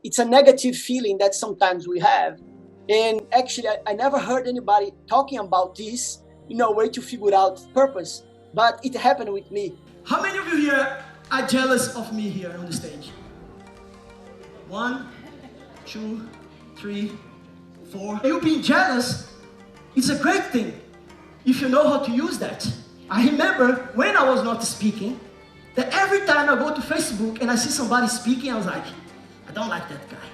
it's a negative feeling that sometimes we have. And actually, I never heard anybody talking about this in a way to figure out purpose, but it happened with me. How many of you here are jealous of me here on the stage? 1, 2, 3, 4. You being jealous is a great thing if you know how to use that. I remember when I was not speaking, that every time I go to Facebook and I see somebody speaking, I was like, I don't like that guy.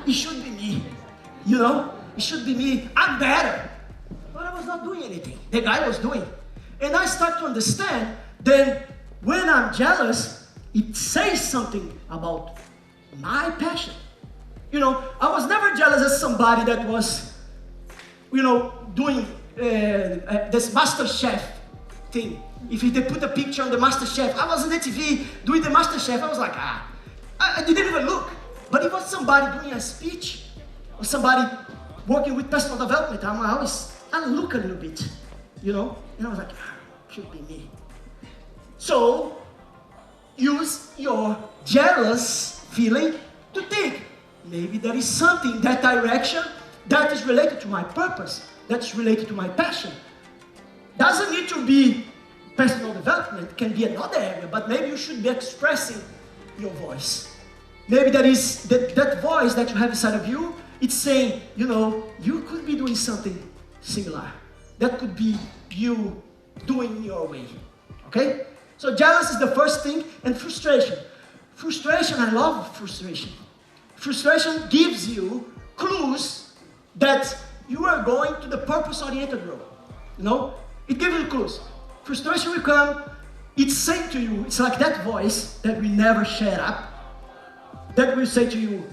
It should be me, you know? It should be me. I'm better. But I was not doing anything. The guy was doing. And I start to understand then when I'm jealous, it says something about my passion. You know, I was never jealous as somebody that was, you know, doing this Master Chef thing. If they put a picture on the Master Chef, I was on the TV doing the Master Chef. I was like, I didn't even look. But it was somebody doing a speech or somebody working with personal development. I look a little bit, you know, and I was like, should be me. So use your jealous feeling to think, maybe there is something in that direction that is related to my purpose, that's related to my passion. Doesn't need to be personal development, can be another area, but maybe you should be expressing your voice. Maybe that is that voice that you have inside of you, it's saying, you know, you could be doing something similar. That could be you doing your way, okay? So jealous is the first thing, and frustration. Frustration, I love frustration. Frustration gives you clues that you are going to the purpose-oriented road, you know? It gives you clues. Frustration will come, it's saying to you, it's like that voice that will never shut up, that will say to you,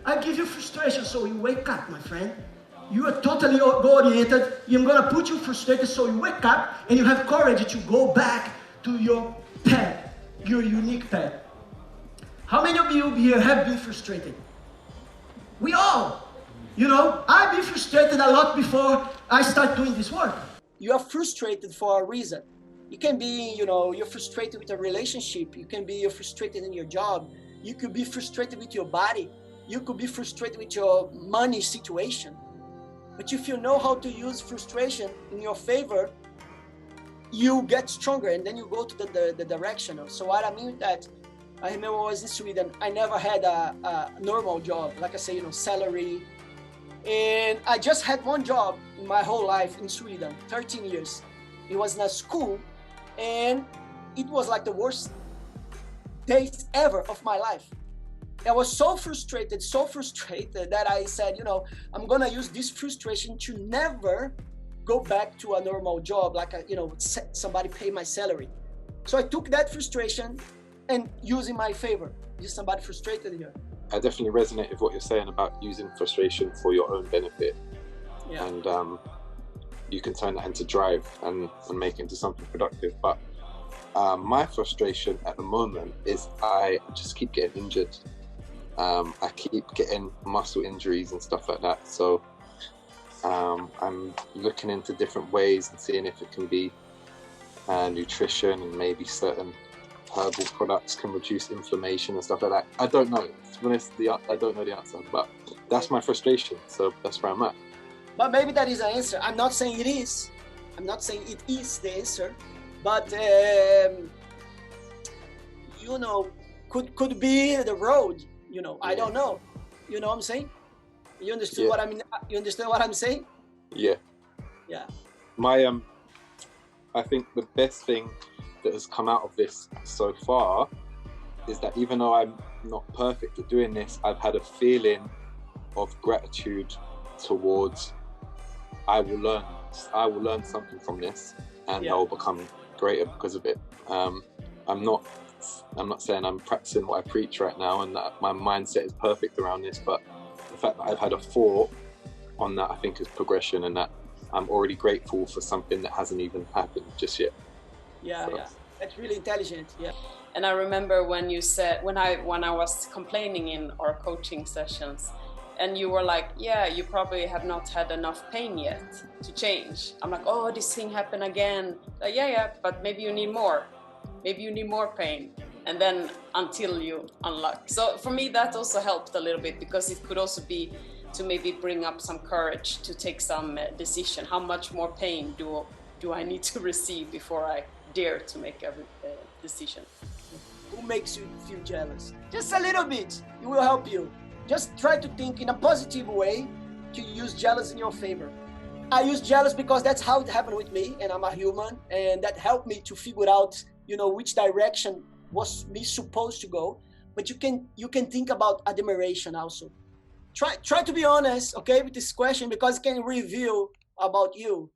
I give you frustration so you wake up, my friend. You are totally goal-oriented, I'm gonna put you frustrated so you wake up and you have courage to go back to your path, your unique path. How many of you here have been frustrated? We all, you know, I've been frustrated a lot before I start doing this work. You are frustrated for a reason. It can be, you know, you're frustrated with a relationship. You can be you're frustrated in your job. You could be frustrated with your body. You could be frustrated with your money situation. But if you know how to use frustration in your favor, you get stronger and then you go to the direction. So what I mean with that, I remember I was in Sweden. I never had a normal job, like I say, you know, salary. And I just had one job in my whole life in Sweden, 13 years. It was in a school, and it was like the worst days ever of my life. I was so frustrated that I said, you know, I'm gonna use this frustration to never go back to a normal job, like, you know, somebody pay my salary. So I took that frustration and use in my favor. Is somebody frustrated here? I definitely resonate with what you're saying about using frustration for your own benefit. Yeah. And you can turn that into drive and make it into something productive. But my frustration at the moment is I just keep getting injured. I keep getting muscle injuries and stuff like that. So I'm looking into different ways and seeing if it can be nutrition and maybe certain herbal products can reduce inflammation and stuff like that. I don't know. To be honest, I don't know the answer, but that's my frustration. So that's where I'm at. But maybe that is the answer. I'm not saying it is. I'm not saying it is the answer, but you know, could be the road. You know, I don't know. You know what I'm saying? You understood what I mean? You understand what I'm saying? Yeah. Yeah. I think the best thing that has come out of this so far is that even though I'm not perfect at doing this, I've had a feeling of gratitude towards I will learn something from this, and I will become greater because of it. I'm not saying I'm practicing what I preach right now and that my mindset is perfect around this, but the fact that I've had a thought on that, I think, is progression, and that I'm already grateful for something that hasn't even happened just yet. Yeah, so. Yeah, that's really intelligent. Yeah. And I remember when you said, when I was complaining in our coaching sessions, and you were like, yeah, you probably have not had enough pain yet to change. I'm like, oh, this thing happened again. Yeah, but maybe you need more. Maybe you need more pain. and then until you unlock. So for me, that also helped a little bit, because it could also be to maybe bring up some courage to take some decision. How much more pain do I need to receive before I dare to make a decision? Who makes you feel jealous? Just a little bit, it will help you. Just try to think in a positive way to use jealous in your favor. I use jealous because that's how it happened with me, and I'm a human, and that helped me to figure out, which direction was me supposed to go. But you can think about admiration also. Try to be honest, okay, with this question, because it can reveal about you.